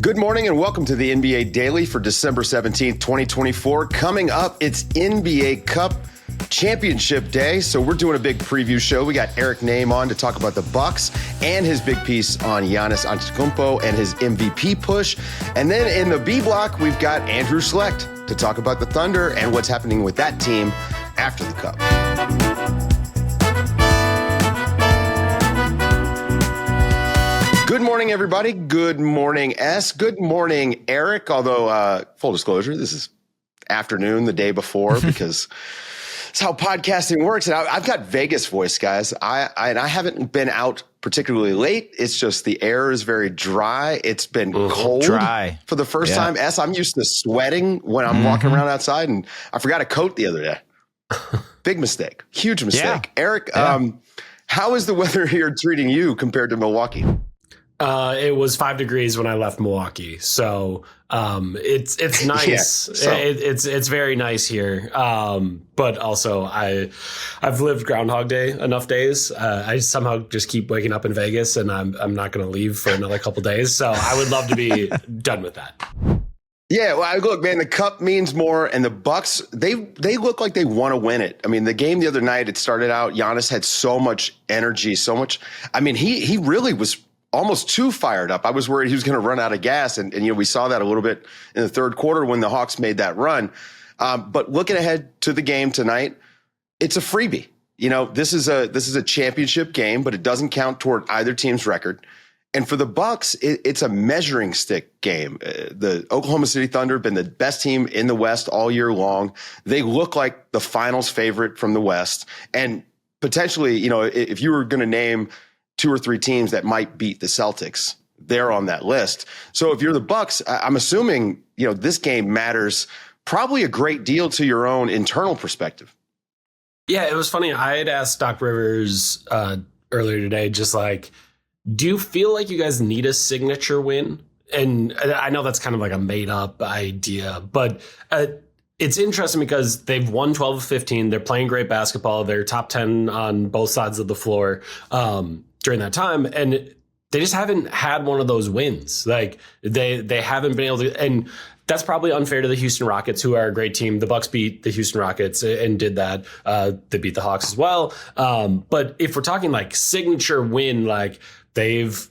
Good morning and welcome to the NBA Daily for December 17th, 2024. Coming up, it's NBA Cup Championship Day, so we're doing a big preview show. We got Eric Nehm on to talk about the Bucks and his big piece on Giannis Antetokounmpo and his MVP push. And then in the B block, we've got Andrew Schlecht to talk about the Thunder and what's happening with that team after the Cup. Good morning, everybody. Good morning, S. Good morning, Eric. Although, full disclosure, this is afternoon the day before because it's how podcasting works. And I've got Vegas voice, guys. I haven't been out particularly late. It's just the air is very dry. It's been cold for the first time. S, I'm used to sweating when I'm walking around outside, and I forgot a coat the other day. Big mistake. Huge mistake. Eric, how is the weather here treating you compared to Milwaukee? It was 5 degrees when I left Milwaukee, so it's nice. It's very nice here. But also I've lived Groundhog Day enough days. I somehow just keep waking up in Vegas, and I'm not going to leave for another couple days. So I would love to be done with that. Yeah, well, look, man, the Cup means more, and the Bucks, they look like they want to win it. I mean, the game the other night, it started out, Giannis had so much energy, so much. I mean, he really was almost too fired up. I was worried he was going to run out of gas. And we saw that a little bit in the third quarter when the Hawks made that run. But looking ahead to the game tonight, it's a freebie. This is a championship game, but it doesn't count toward either team's record. And for the Bucks, it's a measuring stick game. The Oklahoma City Thunder have been the best team in the West all year long. They look like the finals favorite from the West. And potentially, if you were going to name 2 or 3 teams that might beat the Celtics, they're on that list. So if you're the Bucks, I'm assuming, this game matters probably a great deal to your own internal perspective. Yeah, it was funny. I had asked Doc Rivers earlier today, just like, do you feel like you guys need a signature win? And I know that's kind of like a made up idea, but it's interesting because they've won 12 of 15. They're playing great basketball. They're top 10 on both sides of the floor during that time. And they just haven't had one of those wins. Like they haven't been able to, and that's probably unfair to the Houston Rockets, who are a great team. The Bucks beat the Houston Rockets and did that. They beat the Hawks as well. But if we're talking like signature win, like they've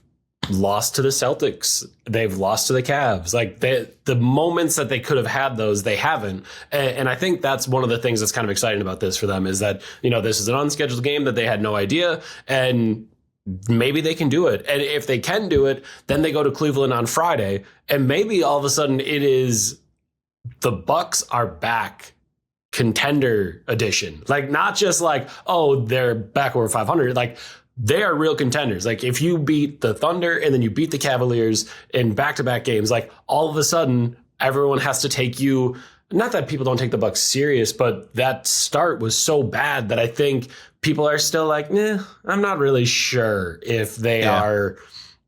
lost to the Celtics, they've lost to the Cavs. Like the moments that they could have had those, they haven't. And I think that's one of the things that's kind of exciting about this for them is that, this is an unscheduled game that they had no idea, and maybe they can do it. And if they can do it, then they go to Cleveland on Friday, and maybe all of a sudden it is the Bucks are back contender edition. Like not just like, oh, they're back over 500. Like they are real contenders. Like if you beat the Thunder and then you beat the Cavaliers in back-to-back games, like all of a sudden everyone has to take you. Not that people don't take the Bucks serious, but that start was so bad that I think people are still like, I'm not really sure if they are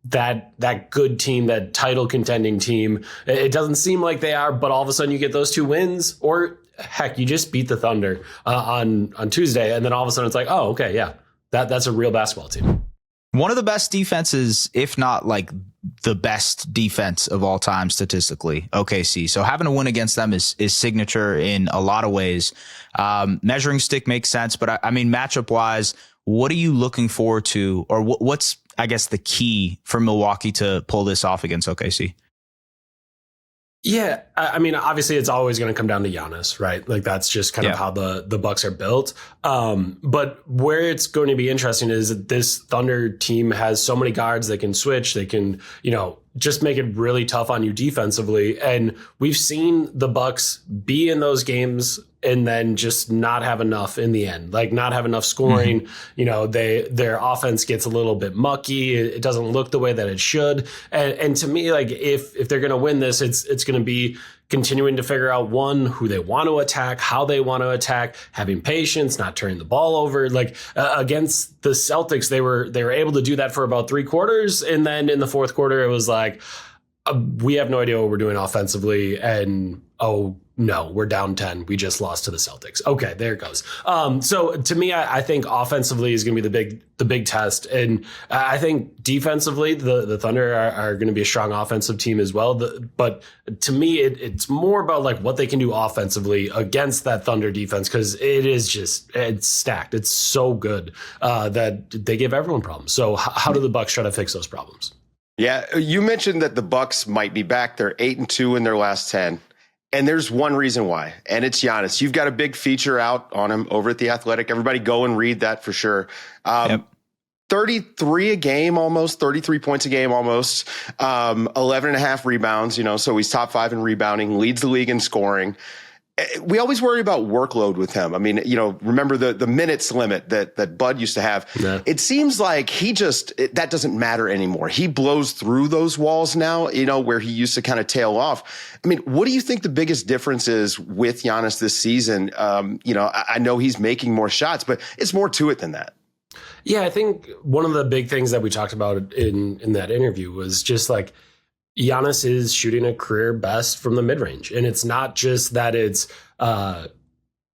that good team, that title contending team. It doesn't seem like they are, but all of a sudden you get those 2 wins, or heck, you just beat the Thunder on Tuesday, and then all of a sudden it's like, oh, okay, yeah. That's a real basketball team. One of the best defenses, if not like the best defense of all time statistically, OKC. So having a win against them is signature in a lot of ways. Measuring stick makes sense, but I mean, matchup wise, what are you looking forward to, or what's, I guess, the key for Milwaukee to pull this off against OKC? Yeah, I mean, obviously it's always going to come down to Giannis, right? Like that's just kind of how the Bucks are built. But where it's going to be interesting is that this Thunder team has so many guards. They can switch. They can, just make it really tough on you defensively. And we've seen the Bucks be in those games and then just not have enough in the end, like not have enough scoring. Their offense gets a little bit mucky. It doesn't look the way that it should. And to me, like if they're going to win this, it's going to be continuing to figure out who they want to attack, how they want to attack, having patience, not turning the ball over. Like against the Celtics, they were able to do that for about 3 quarters. And then in the fourth quarter, it was like, we have no idea what we're doing offensively, and oh no, we're down 10. We just lost to the Celtics. Okay, there it goes. So to me, I think offensively is going to be the big test, and I think defensively, the Thunder are going to be a strong offensive team as well. But to me, it's more about like what they can do offensively against that Thunder defense, because it's stacked. It's so good that they give everyone problems. So how do the Bucks try to fix those problems? Yeah, you mentioned that the Bucks might be back. They're 8-2 in their last 10. And there's one reason why, and it's Giannis. You've got a big feature out on him over at The Athletic. Everybody go and read that for sure. 33 a game, almost 33 points a game, almost 11 and a half rebounds, so he's top 5 in rebounding, leads the league in scoring. We always worry about workload with him. I mean, remember the minutes limit that Bud used to have. Yeah. It seems like that doesn't matter anymore. He blows through those walls now, where he used to kind of tail off. I mean, what do you think the biggest difference is with Giannis this season? I know he's making more shots, but it's more to it than that. Yeah, I think one of the big things that we talked about in that interview was just like, Giannis is shooting a career best from the mid-range. And it's not just that it's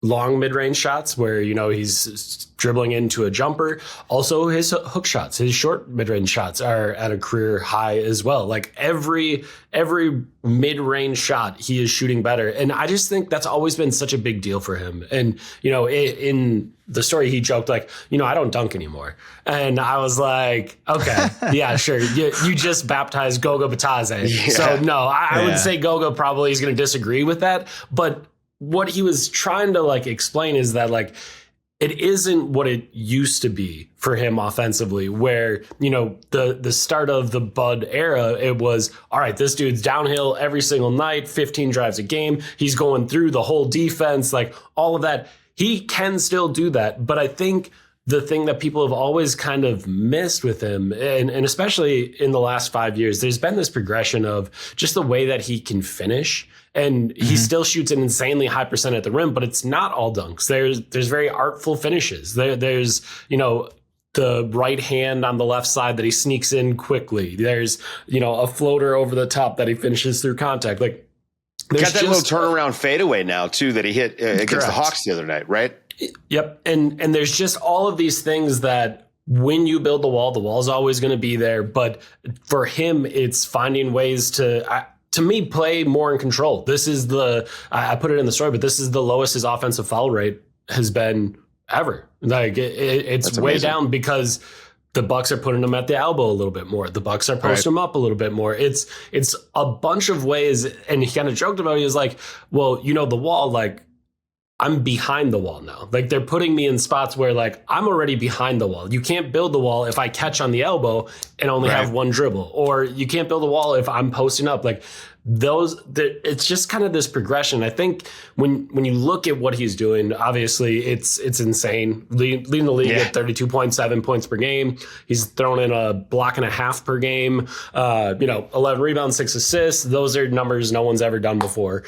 long mid-range shots where, he's dribbling into a jumper. Also his hook shots, his short mid-range shots are at a career high as well. Like every mid-range shot he is shooting better. And I just think that's always been such a big deal for him. And, in the story, he joked like, I don't dunk anymore. And I was like, okay, yeah, sure. You just baptized Goga Batadze. Yeah. So no, I would say Goga probably is going to disagree with that. But what he was trying to like explain is that like, it isn't what it used to be for him offensively, where, the start of the Bud era, it was, all right, this dude's downhill every single night, 15 drives a game. He's going through the whole defense, like all of that. He can still do that. But I think the thing that people have always kind of missed with him, and especially in the last 5 years, there's been this progression of just the way that he can finish. And he still shoots an insanely high percent at the rim, but it's not all dunks. There's very artful finishes. There's the right hand on the left side that he sneaks in quickly. There's a floater over the top that he finishes through contact. Like got that little turnaround fadeaway now too that he hit against the Hawks the other night, right? Yep. And there's just all of these things that when you build the wall's always going to be there. But for him, it's finding ways to me, play more in control. This is I put it in the story, but this is the lowest his offensive foul rate has been ever. Like it's way down because the Bucks are putting him at the elbow a little bit more. The Bucks are posting him up a little bit more. It's a bunch of ways. And he kind of joked about it. He was like, well, the wall, like, I'm behind the wall now. Like they're putting me in spots where like I'm already behind the wall. You can't build the wall if I catch on the elbow and only have one dribble, or you can't build a wall if I'm posting up. Like it's just kind of this progression. I think when you look at what he's doing, obviously it's insane. Leading the league at 32.7 points per game. He's thrown in a block and a half per game. 11 rebounds, 6 assists. Those are numbers no one's ever done before.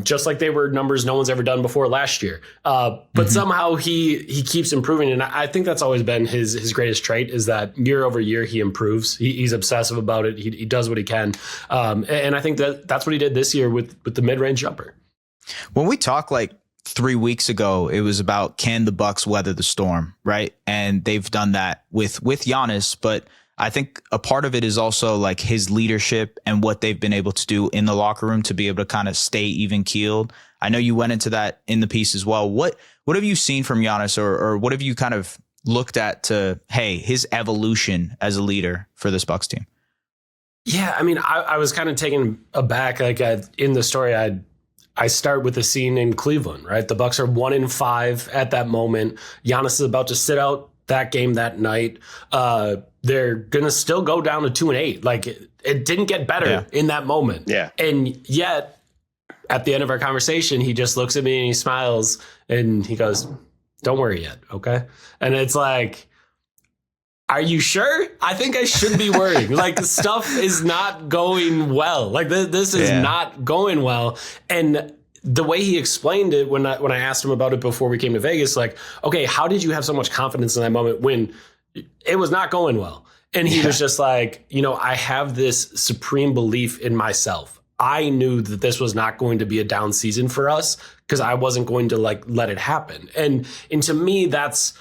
Just like they were numbers no one's ever done before last year. But somehow he keeps improving, and I think that's always been his greatest trait is that year over year he improves. He's obsessive about it. He does what he can, and I think that's what he did this year with the mid-range jumper. When we talked like 3 weeks ago, it was about can the Bucks weather the storm, right? And they've done that with Giannis, but I think a part of it is also like his leadership and what they've been able to do in the locker room to be able to kind of stay even keeled. I know you went into that in the piece as well. What have you seen from Giannis, or what have you kind of looked at to, hey, his evolution as a leader for this Bucks team? Yeah, I mean, I was kind of taken aback. Like in the story, I start with the scene in Cleveland, right? The Bucks are 1-5 at that moment. Giannis is about to sit out that game that night. They're gonna still go down to 2-8. Like it didn't get better in that moment. Yeah, and yet at the end of our conversation, he just looks at me and he smiles and he goes, "Don't worry yet, okay?" And it's like, are you sure? I think I should be worried. Like the stuff is not going well. Like this is not going well. And the way he explained it when I asked him about it before we came to Vegas, like, okay, how did you have so much confidence in that moment when it was not going well? And he was just like, I have this supreme belief in myself. I knew that this was not going to be a down season for us because I wasn't going to let it happen. And to me, that's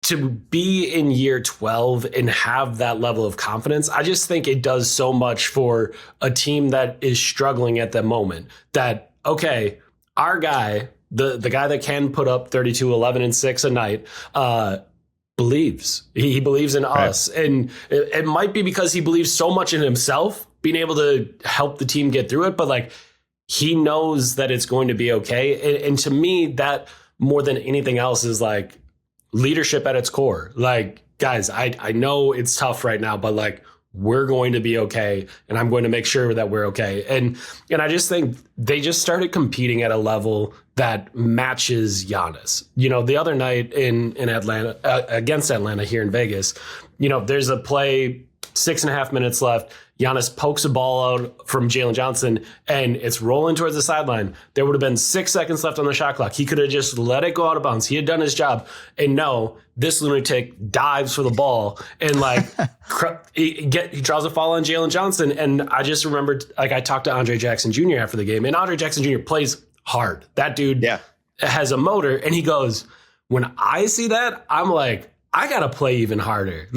to be in year 12 and have that level of confidence. I just think it does so much for a team that is struggling at the moment that, okay, our guy, the guy that can put up 32, 11, and 6 a night, believes. He believes in us. And it might be because he believes so much in himself, being able to help the team get through it. But he knows that it's going to be okay. And to me, that more than anything else is leadership at its core. Guys, I know it's tough right now, but we're going to be okay. And I'm going to make sure that we're okay. And I just think they just started competing at a level that matches Giannis. The other night in Atlanta, against Atlanta here in Vegas, there's a play, 6.5 minutes left. Giannis pokes a ball out from Jalen Johnson, and it's rolling towards the sideline. There would have been 6 seconds left on the shot clock. He could have just let it go out of bounds. He had done his job. And no, this lunatic dives for the ball and he draws a foul on Jalen Johnson. And I just remembered, I talked to Andre Jackson Jr. after the game, and Andre Jackson Jr. plays hard. That dude has a motor, and he goes, when I see that, I'm like, I got to play even harder.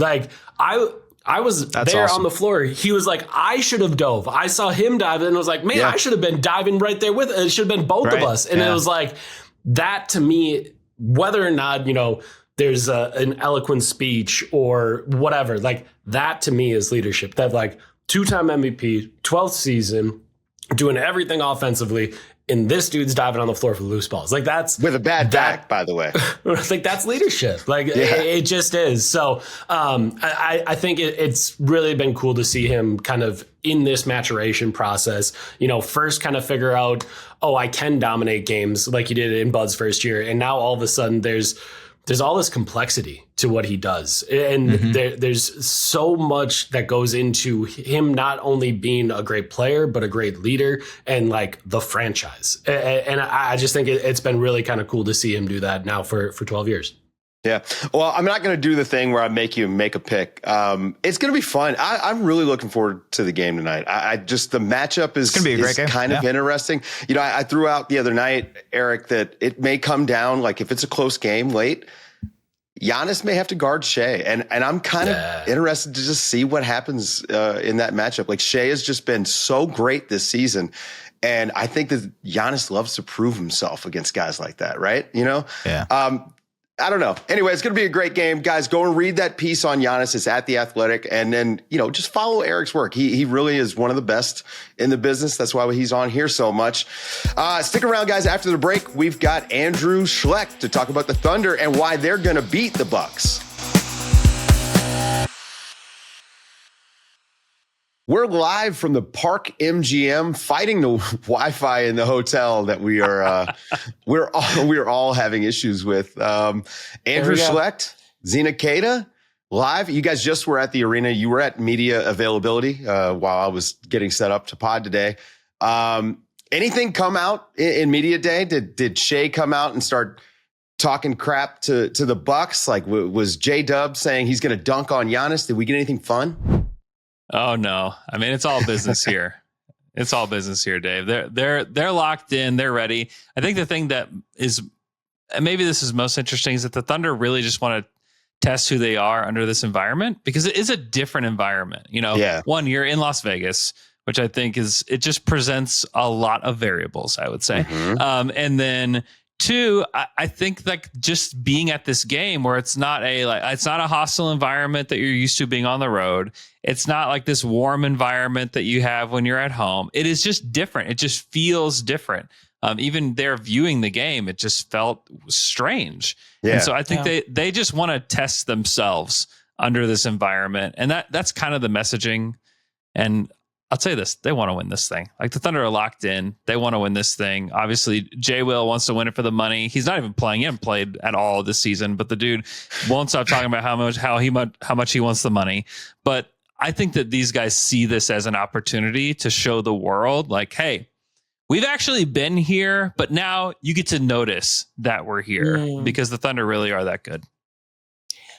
I was there on the floor. He was like, I should have dove. I saw him dive and was like, man, I should have been diving right there with it. It should have been both of us. And it was that to me, whether or not, there's an eloquent speech or whatever, that to me is leadership. That 2-time MVP, 12th season, doing everything offensively. And this dude's diving on the floor for loose balls. That's with a bad back, by the way. That's leadership. It just is. So I think it's really been cool to see him kind of in this maturation process, first kind of figure out, I can dominate games like he did in Bud's first year. And now all of a sudden there's all this complexity to what he does. And there's so much that goes into him not only being a great player, but a great leader and the franchise. And I just think it's been really kind of cool to see him do that now for 12 years. Yeah. Well, I'm not going to do the thing where I make you make a pick. It's going to be fun. I'm really looking forward to the game tonight. I just, the matchup is going to be a great game. Kind of interesting. I threw out the other night, Eric, that it may come down, if it's a close game late, Giannis may have to guard Shai. And I'm kind of interested to just see what happens in that matchup. Shai has just been so great this season. And I think that Giannis loves to prove himself against guys like that, right? Yeah. I don't know. Anyway, it's going to be a great game. Guys, go and read that piece on Giannis. It's at The Athletic. And then, just follow Eric's work. He really is one of the best in the business. That's why he's on here so much. Stick around, guys. After the break, we've got Andrew Schlecht to talk about the Thunder and why they're going to beat the Bucks. We're live from the Park MGM, fighting the Wi-Fi in the hotel that we are we're all having issues with. Andrew Schlecht, Zena Keita, live. You guys just were at the arena. You were at media availability while I was getting set up to pod today. Anything come out in media day? Did Shai come out and start talking crap to the Bucks? Was J-Dub saying he's going to dunk on Giannis? Did we get anything fun? Oh no. I mean, it's all business here. It's all business here, Dave. They're locked in, they're ready. I think the thing that is, and maybe this is most interesting, is that the Thunder really just want to test who they are under this environment, because it is a different environment. One, you're in Las Vegas, which I think it just presents a lot of variables, I would say. And then two, I think just being at this game where it's not it's not a hostile environment that you're used to being on the road. It's not this warm environment that you have when you're at home. It is just different. It just feels different. Even there viewing the game, it just felt strange. Yeah. And so I think they just want to test themselves under this environment. And that's kind of the messaging. And I'll tell you this, they want to win this thing. The Thunder are locked in. They want to win this thing. Obviously, Jay Will wants to win it for the money. He's not even playing. He hasn't played at all this season, but the dude won't stop talking about how much he wants the money. But I think that these guys see this as an opportunity to show the world, hey, we've actually been here, but now you get to notice that we're here because the Thunder really are that good.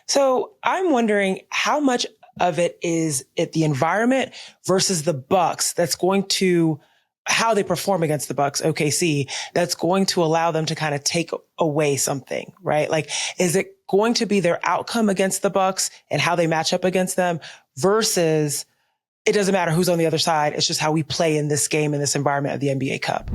So I'm wondering how much of it is the environment versus the Bucks that's going to how they perform against the Bucks, OKC, that's going to allow them to kind of take away something, right? Like, is it going to be their outcome against the Bucks and how they match up against them versus it doesn't matter who's on the other side. It's just how we play in this game, in this environment of the NBA Cup.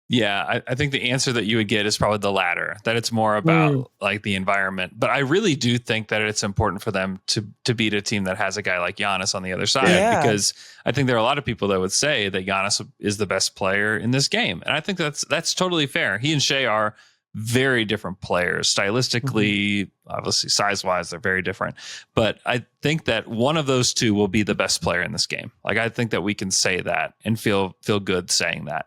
Yeah, I think the answer that you would get is probably the latter, that it's more about like the environment. But I really do think that it's important for them to beat a team that has a guy like Giannis on the other side, because I think there are a lot of people that would say that Giannis is the best player in this game. And I think that's totally fair. He and Shai are very different players. Stylistically, obviously size-wise, they're very different. But I think that one of those two will be the best player in this game. Like, I think that we can say that and feel good saying that.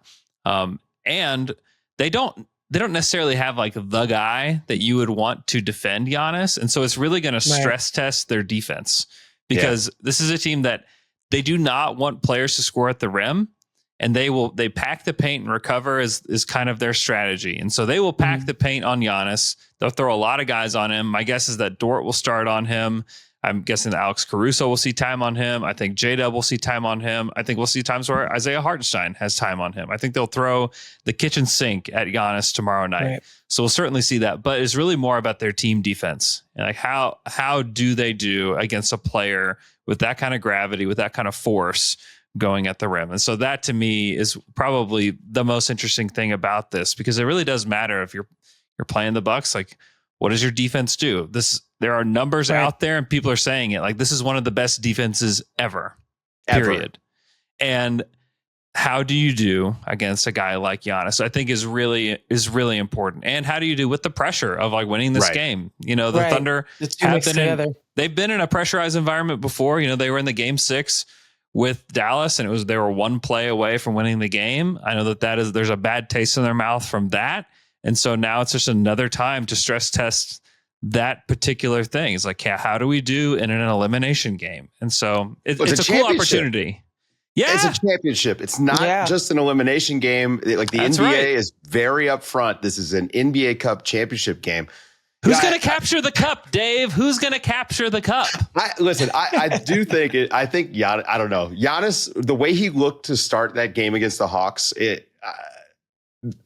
And they don't necessarily have like the guy that you would want to defend Giannis. And so it's really going to stress test their defense, because this is a team that they do not want players to score at the rim, and they pack the paint and recover is kind of their strategy. And so they will pack the paint on Giannis. They'll throw a lot of guys on him. My guess is that Dort will start on him. I'm guessing that Alex Caruso will see time on him. I think J-Dub will see time on him. I think we'll see times where Isaiah Hartenstein has time on him. I think they'll throw the kitchen sink at Giannis tomorrow night. Right. So we'll certainly see that. But it's really more about their team defense. And like how do they do against a player with that kind of gravity, with that kind of force going at the rim? And so that to me is probably the most interesting thing about this, because it really does matter if you're playing the Bucks. Like, what does your defense do? There are numbers out there and people are saying it, like, this is one of the best defenses ever. Period. And how do you do against a guy like Giannis? I think is really important. And how do you do with the pressure of like winning this game? You know, the Thunder they've been in a pressurized environment before. You know, they were in the game 6 with Dallas, and they were one play away from winning the game. I know there's a bad taste in their mouth from that. And so now it's just another time to stress test that particular thing. It's like, how do we do in an elimination game? And so it's a cool opportunity. Yeah. It's a championship. It's not just an elimination game. Like, the NBA is very upfront. This is an NBA Cup championship game. Who's going to capture the cup, Dave? Who's going to capture the cup? I do think I think Giannis, I don't know. Giannis, the way he looked to start that game against the Hawks,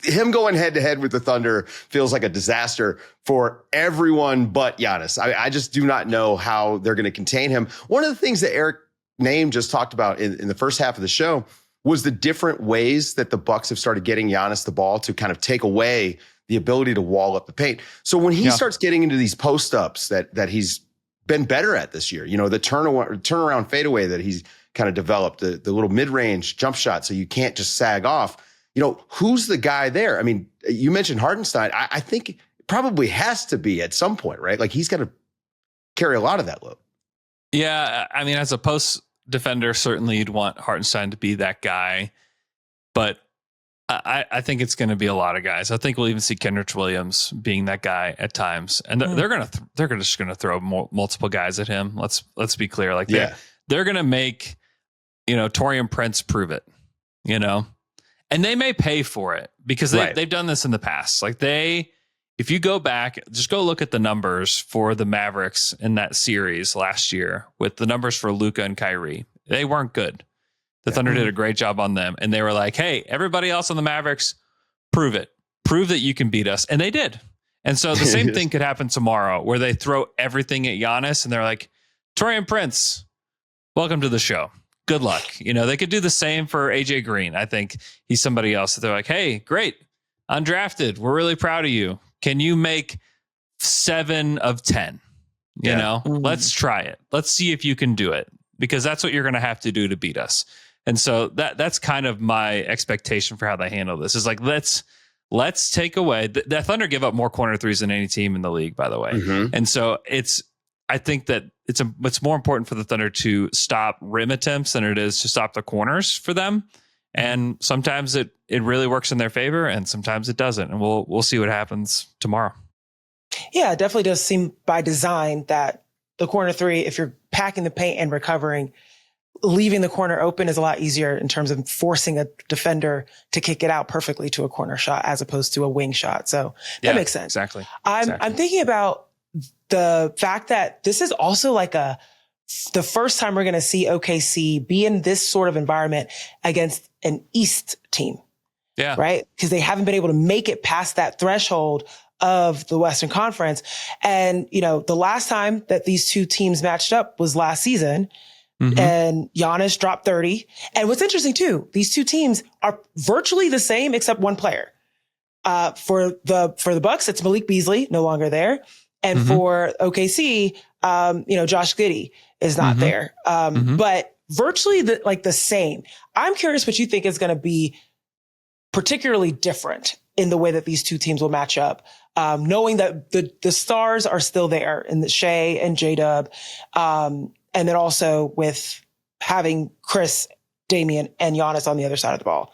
him going head to head with the Thunder feels like a disaster for everyone but Giannis. I just do not know how they're going to contain him. One of the things that Eric Nehm just talked about in the first half of the show was the different ways that the Bucks have started getting Giannis the ball to kind of take away the ability to wall up the paint. So when he starts getting into these post ups that he's been better at this year, you know, the turnaround fadeaway that he's kind of developed, the little mid-range jump shot so you can't just sag off. You know, who's the guy there? I mean, you mentioned Hartenstein. I think it probably has to be at some point, right? Like, he's got to carry a lot of that load. Yeah, I mean, as a post defender, certainly you'd want Hartenstein to be that guy. But I think it's going to be a lot of guys. I think we'll even see Kenrich Williams being that guy at times. And they're just going to throw multiple guys at him. Let's be clear. Like, they're going to make, you know, Taurean Prince prove it, you know. And they may pay for it, because they've done this in the past. Like, if you go back, just go look at the numbers for the Mavericks in that series last year with the numbers for Luka and Kyrie. They weren't good. The Thunder did a great job on them. And they were like, hey, everybody else on the Mavericks, prove it. Prove that you can beat us. And they did. And so the same thing could happen tomorrow, where they throw everything at Giannis and they're like, Taurean Prince, welcome to the show. Good luck. You know, they could do the same for AJ Green. I think he's somebody else that they're like, hey, great, undrafted. We're really proud of you. Can you make 7 of 10? You know, let's try it. Let's see if you can do it, because that's what you're going to have to do to beat us. And so that's kind of my expectation for how they handle this, is like, let's take away the Thunder give up more corner threes than any team in the league, by the way. And so I think that it's more important for the Thunder to stop rim attempts than it is to stop the corners for them. And sometimes it really works in their favor, and sometimes it doesn't. And we'll see what happens tomorrow. Yeah, it definitely does seem by design that the corner three, if you're packing the paint and recovering, leaving the corner open is a lot easier in terms of forcing a defender to kick it out perfectly to a corner shot as opposed to a wing shot. So that makes sense. Exactly. I'm thinking about the fact that this is also like the first time we're going to see OKC be in this sort of environment against an East team. Yeah. Right. Because they haven't been able to make it past that threshold of the Western Conference. And, the last time that these two teams matched up was last season. Mm-hmm. And Giannis dropped 30. And what's interesting too, these two teams are virtually the same except one player. For the Bucks, it's Malik Beasley, no longer there. And for OKC, Josh Giddey is not there. But virtually the same. I'm curious what you think is going to be particularly different in the way that these two teams will match up. Knowing that the stars are still there in the Shai and J-Dub. And then also with having Chris, Damian, and Giannis on the other side of the ball.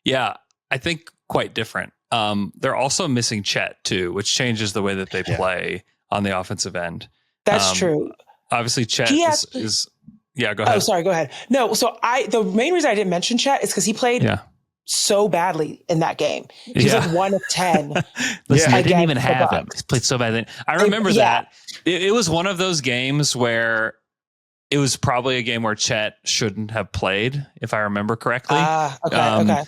Yeah, I think quite different. They're also missing Chet too, which changes the way that they play on the offensive end. That's true. Obviously, Chet is. Yeah, go ahead. Oh, sorry. Go ahead. No, so the main reason I didn't mention Chet is because he played so badly in that game. He's like 1 of 10. Listen, I didn't even have him. He played so badly. I remember that. It was one of those games where it was probably a game where Chet shouldn't have played, if I remember correctly. Okay.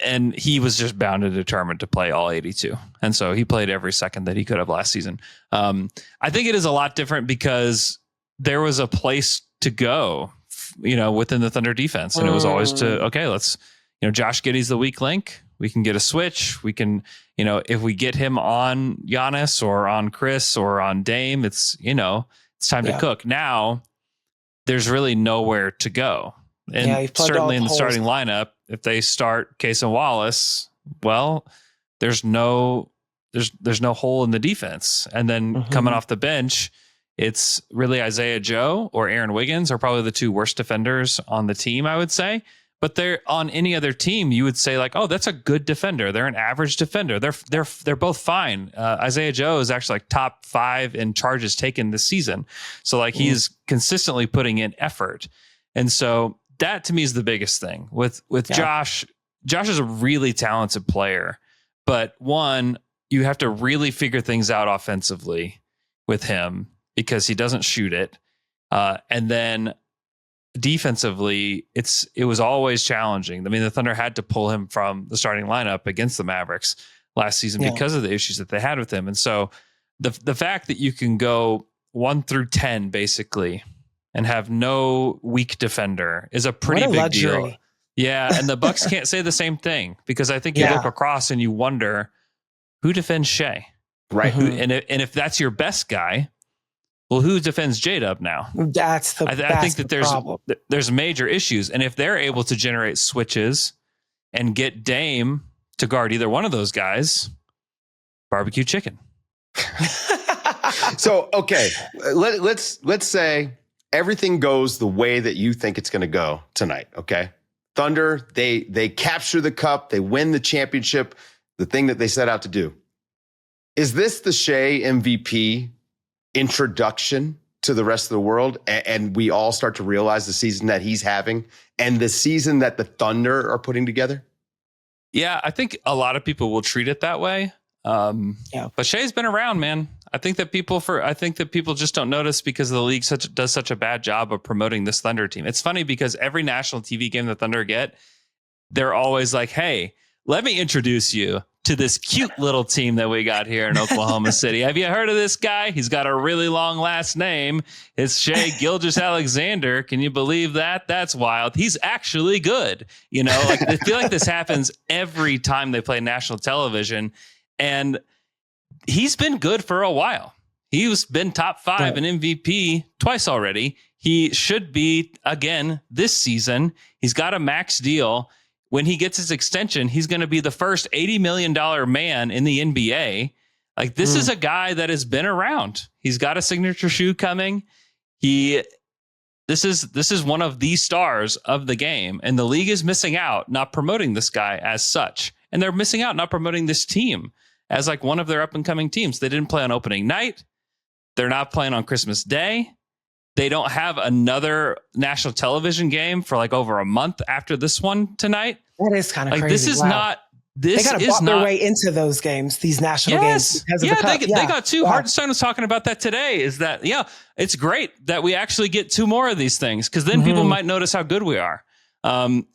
And he was just bound and determined to play all 82. And so he played every second that he could have last season. I think it is a lot different because there was a place to go, within the Thunder defense. And it was always let's, Josh Giddey's the weak link. We can get a switch. We can, if we get him on Giannis or on Chris or on Dame, it's time to cook. Now there's really nowhere to go. And certainly in the starting lineup, if they start Case and Wallace, well, there's no hole in the defense. And then coming off the bench, it's really Isaiah Joe or Aaron Wiggins are probably the two worst defenders on the team, I would say. But they're on any other team, you would say like, oh, that's a good defender. They're an average defender. They're both fine. Isaiah Joe is actually like top 5 in charges taken this season. So like he's consistently putting in effort. And so that to me is the biggest thing with Josh. Josh is a really talented player, but one, you have to really figure things out offensively with him because he doesn't shoot it. And then defensively, it was always challenging. I mean, the Thunder had to pull him from the starting lineup against the Mavericks last season because of the issues that they had with him. And so the fact that you can go 1 through 10 basically and have no weak defender is a pretty big deal. Yeah, and the Bucks can't say the same thing because I think you look across and you wonder who defends Shai, right? And if that's your best guy, well, who defends J-Dub now? That's the. I think that there's major issues, and if they're able to generate switches and get Dame to guard either one of those guys, barbecue chicken. So okay, let's say everything goes the way that you think it's going to go tonight. Okay, Thunder they capture the cup, they win the championship, the thing that they set out to do. Is this the Shai MVP introduction to the rest of the world, and we all start to realize the season that he's having and the season that the Thunder are putting together? Yeah, I think a lot of people will treat it that way. But Shai's been around, man. I think that people just don't notice because the league does such a bad job of promoting this Thunder team. It's funny because every national TV game the Thunder get, they're always like, "Hey, let me introduce you to this cute little team that we got here in Oklahoma City. Have you heard of this guy? He's got a really long last name. It's Shai Gilgeous-Alexander. Can you believe that? That's wild. He's actually good." I feel like this happens every time they play national television, and he's been good for a while. He's been top 5 in MVP twice already. He should be again this season. He's got a max deal. When he gets his extension, he's going to be the first $80 million man in the NBA. Like this is a guy that has been around. He's got a signature shoe coming. This is one of the stars of the game, and the league is missing out not promoting this guy as such. And they're missing out not promoting this team as like one of their up and coming teams. They didn't play on opening night. They're not playing on Christmas Day. They don't have another national television game for like over a month after this one tonight. That is kind of like crazy. this is They kind of bought their way into those games, these national games. Because of the cup. They got two. Hartenstein was talking about that today, is that, it's great that we actually get two more of these things, because then people might notice how good we are.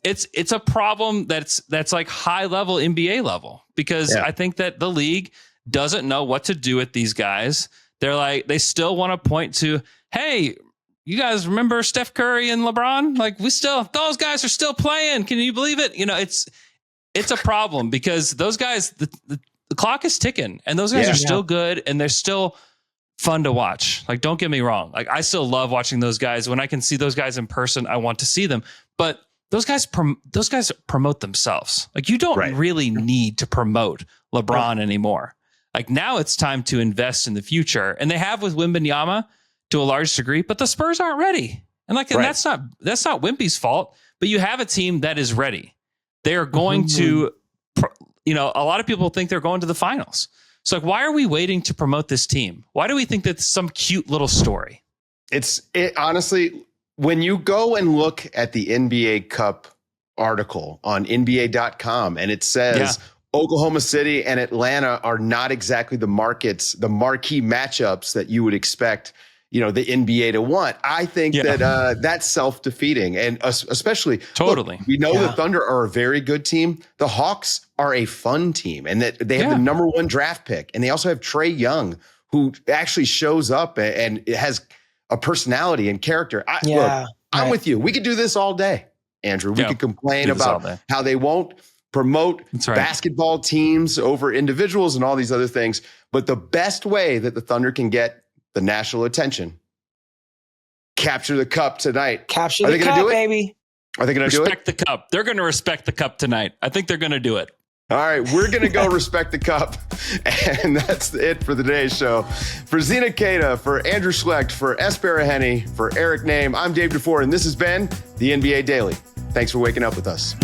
It's a problem that's like high level NBA level, because I think that the league doesn't know what to do with these guys. They're like, they still want to point to, hey, you guys remember Steph Curry and LeBron? Like, those guys are still playing. Can you believe it? It's a problem, because those guys, the clock is ticking, and those guys are still good, and they're still fun to watch. Like, don't get me wrong. Like, I still love watching those guys. When I can see those guys in person, I want to see them. But those guys promote themselves. Like, you don't really need to promote LeBron anymore. Like, now it's time to invest in the future, and they have with Wembanyama to a large degree, but the Spurs aren't ready. And and that's not Wimpy's fault. But you have a team that is ready. They are going to, a lot of people think they're going to the finals. So, like, why are we waiting to promote this team? Why do we think that's some cute little story? Honestly, when you go and look at the NBA Cup article on NBA.com, and it says Oklahoma City and Atlanta are not exactly the marquee matchups that you would expect, the NBA to want. I think that that's self-defeating, and especially totally. Look, we know the Thunder are a very good team. The Hawks are a fun team, and that they have the number 1 draft pick, and they also have Trae Young, who actually shows up and has a personality and character. I'm with you. We could do this all day, Andrew. We could complain about how they won't promote basketball teams over individuals and all these other things. But the best way that the Thunder can get the national attention, capture the cup tonight. Capture the cup, baby. Are they going to do it? Respect the cup. They're going to respect the cup tonight. I think they're going to do it. All right, we're going to go respect the cup. And that's it for today's show. For Zena Keita, for Andrew Schlecht, for S. Baraheni, for Eric Nehm, I'm Dave DuFour, and this has been the NBA Daily. Thanks for waking up with us.